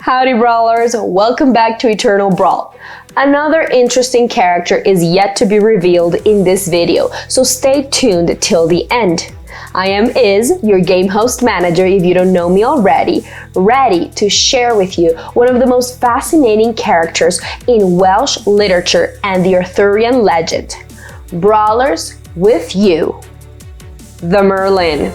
Howdy brawlers, welcome back to Eternal Brawl. Another interesting character is yet to be revealed in this video, so stay tuned till the end. I am Iz, your game host manager if you don't know me already, ready to share with you one of the most fascinating characters in Welsh literature and the Arthurian legend. Brawlers, with you, the Merlin.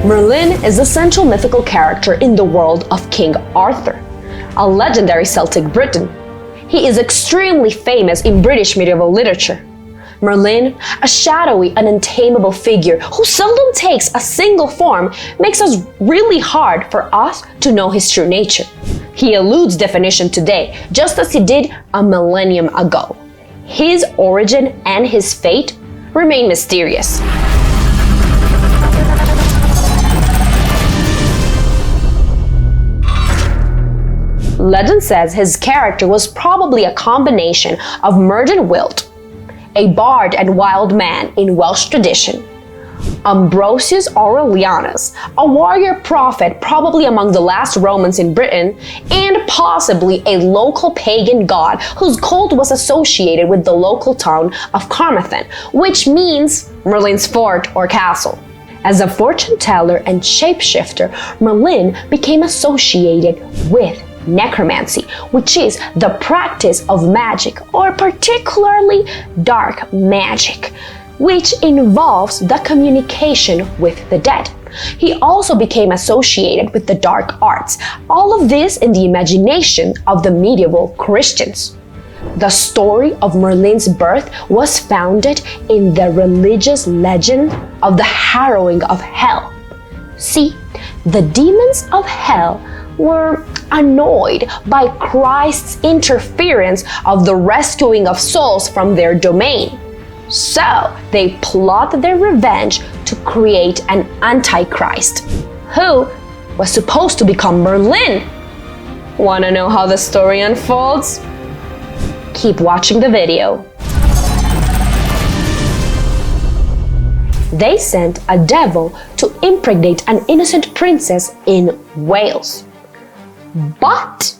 Merlin is a central mythical character in the world of King Arthur, a legendary Celtic Briton. He is extremely famous in British medieval literature. Merlin, a shadowy and untamable figure who seldom takes a single form, makes it really hard for us to know his true nature. He eludes definition today, just as he did a millennium ago. His origin and his fate remain mysterious. Legend says his character was probably a combination of Myrddin Wyllt, a bard and wild man in Welsh tradition, Ambrosius Aurelianus, a warrior prophet probably among the last Romans in Britain, and possibly a local pagan god whose cult was associated with the local town of Carmarthen, which means Merlin's fort or castle. As a fortune teller and shapeshifter, Merlin became associated with necromancy, which is the practice of magic, or particularly dark magic, which involves the communication with the dead. He also became associated with the dark arts, all of this in the imagination of the medieval Christians. The story of Merlin's birth was founded in the religious legend of the harrowing of hell. See, the demons of hell were annoyed by Christ's interference of the rescuing of souls from their domain. So they plot their revenge to create an Antichrist, who was supposed to become Merlin. Wanna know how the story unfolds? Keep watching the video. They sent a devil to impregnate an innocent princess in Wales. But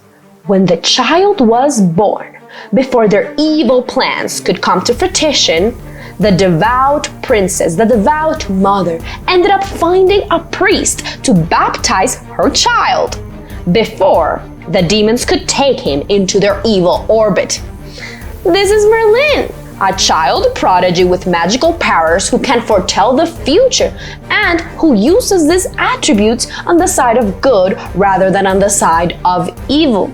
when the child was born, before their evil plans could come to fruition, the devout princess, the devout mother, ended up finding a priest to baptize her child before the demons could take him into their evil orbit. This is Merlin, a child prodigy with magical powers who can foretell the future and who uses these attributes on the side of good rather than on the side of evil.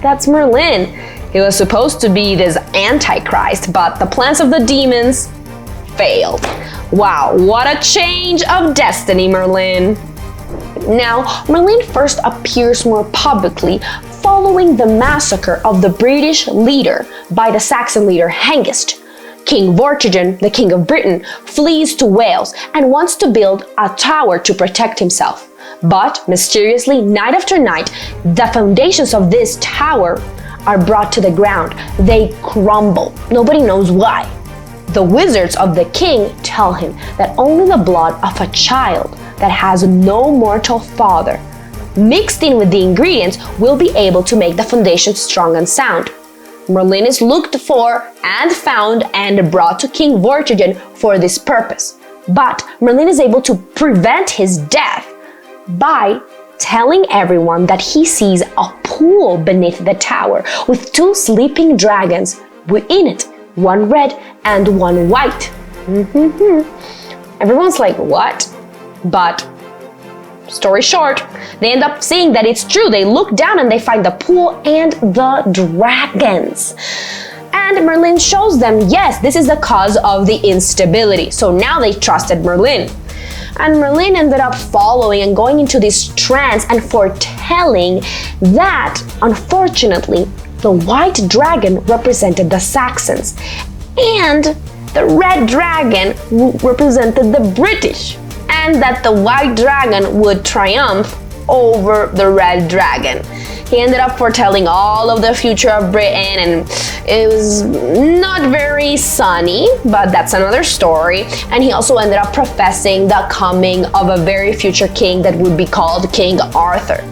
That's Merlin. He was supposed to be this Antichrist, but the plans of the demons failed. Wow, what a change of destiny, Merlin. Now, Merlin first appears more publicly following the massacre of the British leader by the Saxon leader Hengist. King Vortigern, the king of Britain, flees to Wales and wants to build a tower to protect himself. But mysteriously, night after night, the foundations of this tower are brought to the ground. They crumble. Nobody knows why. The wizards of the king tell him that only the blood of a child that has no mortal father, mixed in with the ingredients, will be able to make the foundation strong and sound. Merlin is looked for and found and brought to King Vortigern for this purpose. But Merlin is able to prevent his death by telling everyone that he sees a pool beneath the tower with two sleeping dragons within it, one red and one white. Everyone's like, what? But story short, they end up seeing that it's true. They look down and they find the pool and the dragons. And Merlin shows them, yes, this is the cause of the instability. So now they trusted Merlin. And Merlin ended up following and going into this trance and foretelling that, unfortunately, the white dragon represented the Saxons and the red dragon represented the British, and that the white dragon would triumph over the red dragon. He ended up foretelling all of the future of Britain, and it was not very sunny, but that's another story. And he also ended up professing the coming of a very future king that would be called King Arthur.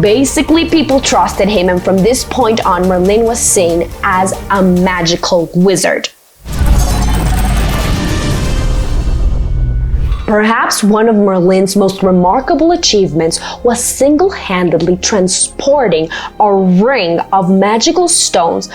Basically, people trusted him, and from this point on, Merlin was seen as a magical wizard. Perhaps one of Merlin's most remarkable achievements was single-handedly transporting a ring of magical stones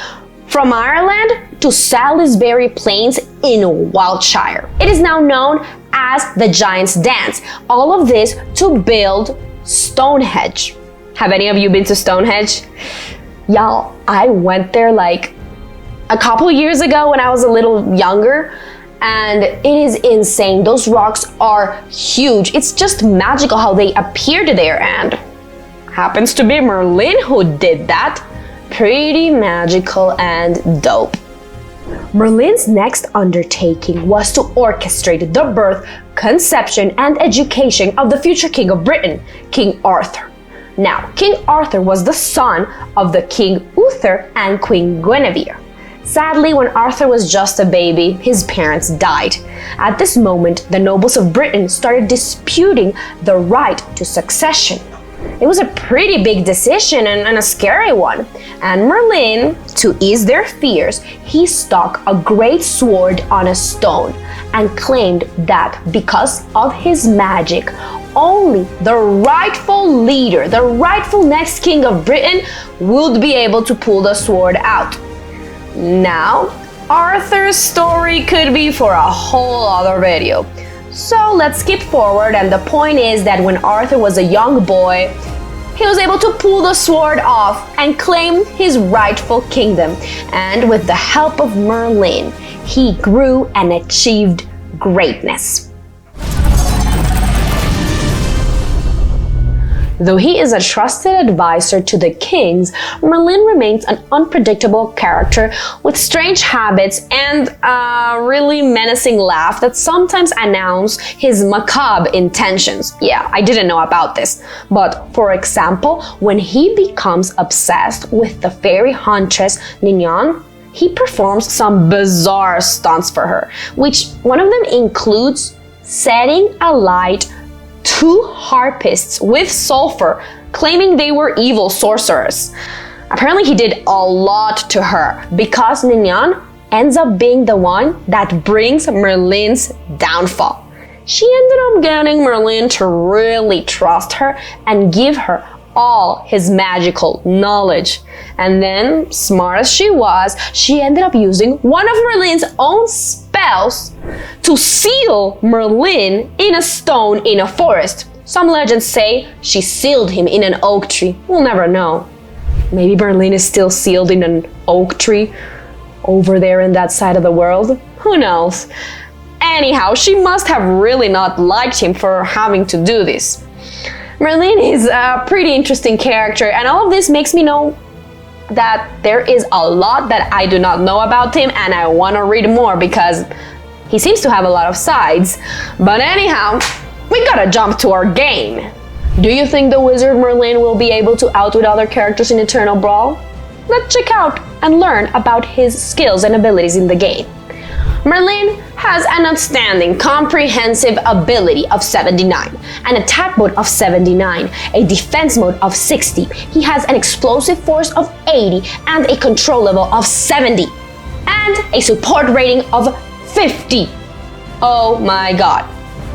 from Ireland to Salisbury Plains in Wiltshire. It is now known as the Giant's Dance. All of this to build Stonehenge. Have any of you been to Stonehenge? Y'all, I went there like a couple years ago when I was a little younger, and it is insane. Those rocks are huge. It's just magical how they appeared there, and happens to be Merlin who did that. Pretty magical and dope. Merlin's next undertaking was to orchestrate the birth, conception, and education of the future king of Britain, King Arthur. Now, King Arthur was the son of the King Uther and Queen Guinevere. Sadly, when Arthur was just a baby, his parents died. At this moment, the nobles of Britain started disputing the right to succession. It was a pretty big decision and a scary one. And Merlin, to ease their fears, he stuck a great sword on a stone and claimed that because of his magic, only the rightful leader, the rightful next king of Britain, would be able to pull the sword out. Now, Arthur's story could be for a whole other video. So let's skip forward, and the point is that when Arthur was a young boy, he was able to pull the sword off and claim his rightful kingdom. And with the help of Merlin, he grew and achieved greatness. Though he is a trusted advisor to the kings, Merlin remains an unpredictable character with strange habits and a really menacing laugh that sometimes announce his macabre intentions. Yeah, I didn't know about this. But for example, when he becomes obsessed with the fairy huntress Nignan, he performs some bizarre stunts for her, which one of them includes setting alight 2 harpists with sulfur, claiming they were evil sorcerers. Apparently he did a lot to her because Nignan ends up being the one that brings Merlin's downfall. She ended up getting Merlin to really trust her and give her all his magical knowledge. And then, smart as she was, she ended up using one of Merlin's own spells to seal Merlin in a stone in a forest. Some legends say she sealed him in an oak tree. We'll never know. Maybe Merlin is still sealed in an oak tree over there in that side of the world. Who knows? Anyhow, she must have really not liked him for having to do this. Merlin is a pretty interesting character, and all of this makes me know that there is a lot that I do not know about him, and I want to read more because he seems to have a lot of sides. But anyhow, we gotta jump to our game. Do you think the wizard Merlin will be able to outwit other characters in Eternal Brawl? Let's check out and learn about his skills and abilities in the game. Merlin has an outstanding comprehensive ability of 79, an attack mode of 79, a defense mode of 60. He has an explosive force of 80 and a control level of 70, and a support rating of 50. Oh my god.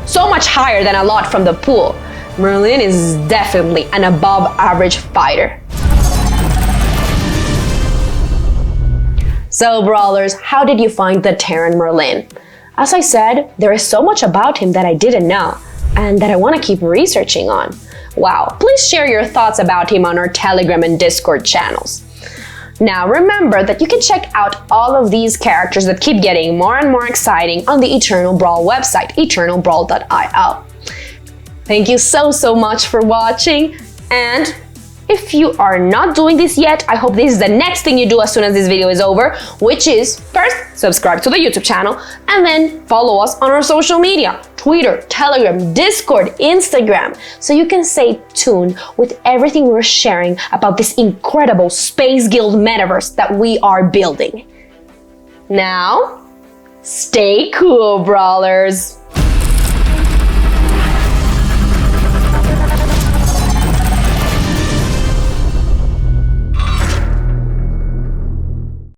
So much higher than a lot from the pool. Merlin is definitely an above average fighter. So brawlers, how did you find the Terran Merlin? As I said, there is so much about him that I didn't know and that I want to keep researching on. Wow, please share your thoughts about him on our Telegram and Discord channels. Now remember that you can check out all of these characters that keep getting more and more exciting on the Eternal Brawl website, eternalbrawl.io. Thank you so much for watching, and If you are not doing this yet, I hope this is the next thing you do as soon as this video is over, which is first, subscribe to the YouTube channel, and then follow us on our social media, Twitter, Telegram, Discord, Instagram, so you can stay tuned with everything we're sharing about this incredible Space Guild metaverse that we are building. Now, stay cool, brawlers!